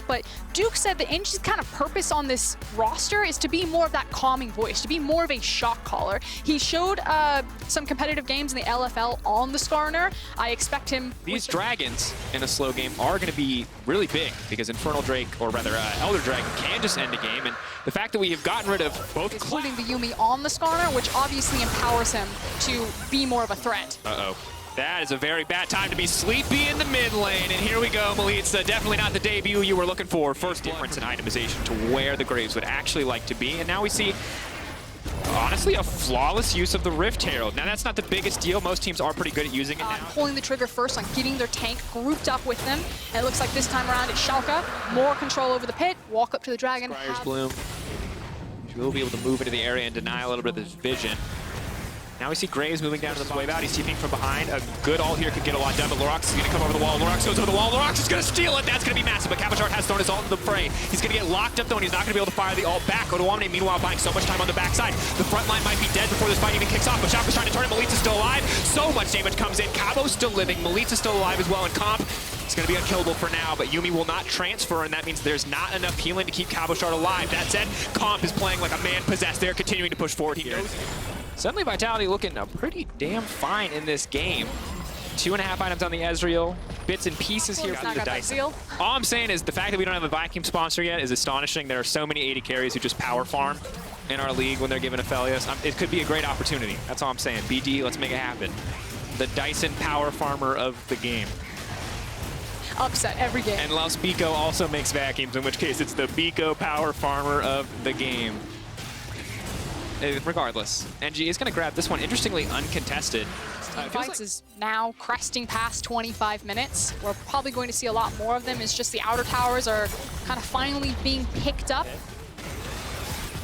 but Duke said that NG's kind of purpose on this roster is to be more of that calming voice, to be more of a shot caller. He showed some competitive games in the LFL on the Skarner. I expect him... These dragons in a slow game are going to be really big because Infernal Drake, or rather Elder Dragon, can just end a game. And the fact that we have gotten rid of both... Including the Yuumi on the Skarner, which obviously empowers him to be more of a threat. Uh-oh. That is a very bad time to be sleepy in the mid lane. And here we go, Melitza. Definitely not the debut you were looking for. First difference in itemization to where the Graves would actually like to be. And now we see, honestly, a flawless use of the Rift Herald. Now, that's not the biggest deal. Most teams are pretty good at using it now. Pulling the trigger first on getting their tank grouped up with them. And it looks like this time around it's Schalke. More control over the pit. Walk up to the dragon. Scryer's Bloom. She will be able to move into the area and deny a little bit of this vision. Now we see Graves moving down to the wave out. He's TPing from behind. A good ult here could get a lot done, but Lorax is going to come over the wall. Lorax goes over the wall. Lorax is going to steal it. That's going to be massive, but KazaLoLL has thrown his ult into the fray. He's going to get locked up, though, and he's not going to be able to fire the ult back. W1D1, meanwhile, buying so much time on the backside. The front line might be dead before this fight even kicks off, but Schalke's trying to turn it. Melitza's still alive. So much damage comes in. Cabo's still living. Melitza's still alive as well, and Comp is going to be unkillable for now, but Yuumi will not transfer, and that means there's not enough healing to keep KazaLoLL alive. That said, Comp is playing like a man possessed. They're continuing to push forward here. Suddenly Vitality looking pretty damn fine in this game. 2.5 items on the Ezreal. Bits and pieces here from the Dyson. All I'm saying is the fact that we don't have a Viking sponsor yet is astonishing. There are so many 80 carries who just power farm in our league when they're given Aphelios. It could be a great opportunity. That's all I'm saying. BD, let's make it happen. The Dyson power farmer of the game. Upset every game. And Laos Biko also makes vacuums, in which case it's the Biko power farmer of the game. Regardless, NG is going to grab this one, interestingly uncontested. Fights is now cresting past 25 minutes. We're probably going to see a lot more of them. It's just the outer towers are kind of finally being picked up.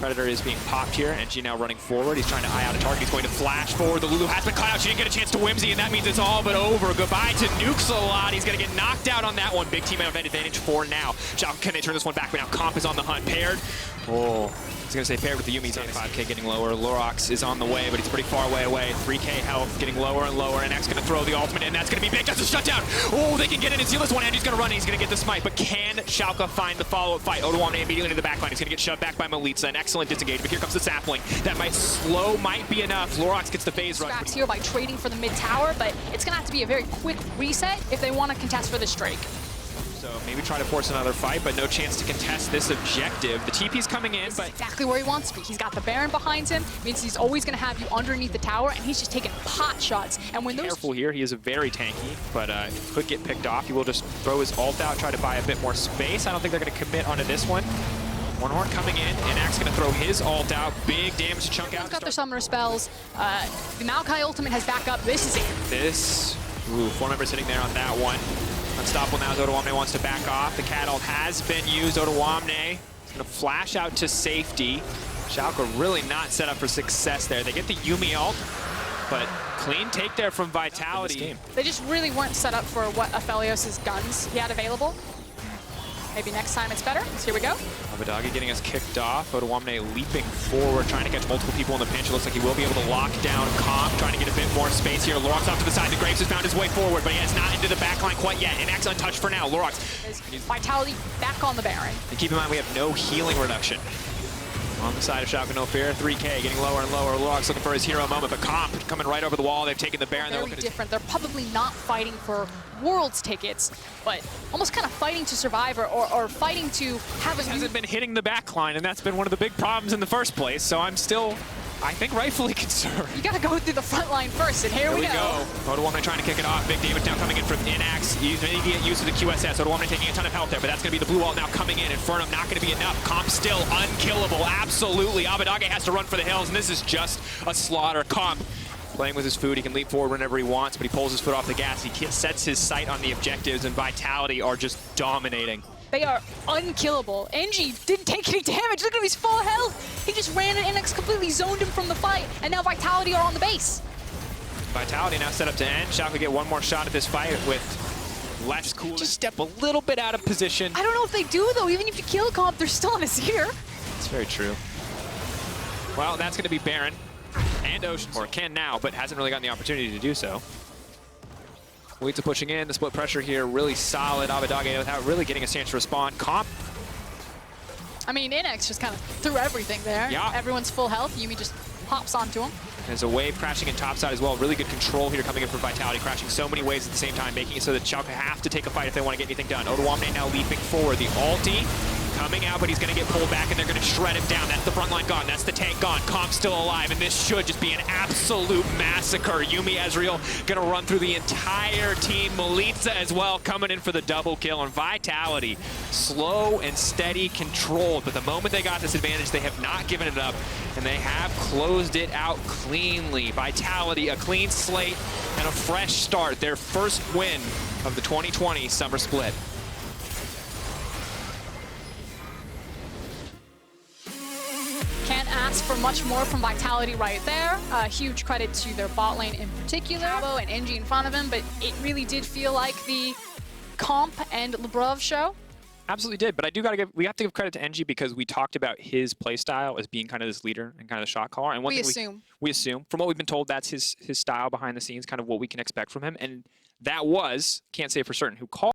Predator is being popped here. NG now running forward. He's trying to eye out a target. He's going to flash forward. The Lulu has been cut out. She didn't get a chance to Whimsy, and that means it's all but over. Goodbye to Nukesalot. He's going to get knocked out on that one. Big team advantage for now. Schalke, can they turn this one back? But now Comp is on the hunt. Paired. Oh, I was going to say paired with the Yuumi. He's on 5K getting lower. Lorax is on the way, but he's pretty far away. 3K health getting lower and lower. And X going to throw the ultimate in. That's going to be big. That's a shutdown. Oh, they can get in and seal this one. Andy's going to run. He's going to get the smite. But can Schalke find the follow-up fight? W1D1 immediately into the backline. He's going to get shoved back by Melitza. An excellent disengage. But here comes the sapling. That might be enough. Lorax gets the phase run. Here by trading for the mid tower, but it's going to have to be a very quick reset if they want to contest for this Drake. So maybe try to force another fight, but no chance to contest this objective. The TP's coming in, but exactly where he wants to be. He's got the Baron behind him, means he's always going to have you underneath the tower, and he's just taking pot shots. And when careful here, he is very tanky, but could get picked off. He will just throw his ult out, try to buy a bit more space. I don't think they're going to commit onto this one. One Horn coming in, and Axe going to throw his ult out. Big damage to chunk out. He's got their summoner spells. The Maokai ultimate has back up. This is it. Ooh, 4 members hitting there on that one. Unstoppable now. W1D1 wants to back off. The cat ult has been used. W1D1 is going to flash out to safety. Schalke really not set up for success there. They get the Yuumi ult, but clean take there from Vitality. They just really weren't set up for what Aphelios' guns he had available. Maybe next time it's better. So here we go. Abadagi getting us kicked off. W1D1 leaping forward, trying to catch multiple people in the pinch. It looks like he will be able to lock down Comp, trying to get a bit more space here. Lorax off to the side. The Graves has found his way forward, but he is not into the backline quite yet. And Axe untouched for now. Lorax. Vitality back on the Baron. And keep in mind, we have no healing reduction. On the side of Schalke, no fear. 3K getting lower and lower. Lorax looking for his hero moment, but Comp coming right over the wall. They've taken the Baron. Very different. They're probably not fighting for Worlds tickets, but almost kind of fighting to survive or fighting to have a... Hasn't been hitting the backline, and that's been one of the big problems in the first place, so I'm still, I think, rightfully concerned. You gotta go through the front line first, and here we go. W1D1 trying to kick it off. Big damage now coming in from Inax. Immediate use of the QSS. W1D1 taking a ton of health there, but that's going to be the blue ult now coming in. Infernum not going to be enough. Comp still unkillable. Absolutely. Abadagi has to run for the hills, and this is just a slaughter. Comp playing with his food. He can leap forward whenever he wants, but he pulls his foot off the gas. He sets his sight on the objectives, and Vitality are just dominating. They are unkillable. NG didn't take any damage. Look at his full health. He just ran and NX completely zoned him from the fight, and now Vitality are on the base. Vitality now set up to end. Schalke get one more shot at this fight with less cool. Just step a little bit out of position. I don't know if they do, though. Even if you kill Comp, they're still in his ear. That's very true. Well, that's going to be Baron and Ocean, or can now, but hasn't really gotten the opportunity to do so. Waits pushing in, the split pressure here, really solid. Abadage without really getting a chance to respond. Comp. I mean, Inex just kind of threw everything there. Yeah. Everyone's full health. Yumi just hops onto him. There's a wave crashing in topside as well. Really good control here coming in from Vitality, crashing so many waves at the same time, making it so that Schalke have to take a fight if they want to get anything done. W1D1 now leaping forward. The ulti coming out, but he's going to get pulled back, and they're going to shred him down. That's the front line gone. That's the tank gone. Comp's still alive, and this should just be an absolute massacre. Yumi Ezreal going to run through the entire team. Melitza as well coming in for the double kill. And Vitality, slow and steady control. But the moment they got this advantage, they have not given it up, and they have closed it out cleanly. Vitality, a clean slate and a fresh start. Their first win of the 2020 Summer Split. Can't ask for much more from Vitality right there. Huge credit to their bot lane in particular. Tabo and NG in front of him, but it really did feel like the Comp and Lebrov show. Absolutely did, but we have to give credit to NG because we talked about his play style as being kind of this leader and kind of the shot caller. And We assume from what we've been told, that's his style behind the scenes, kind of what we can expect from him. And that was, can't say for certain who called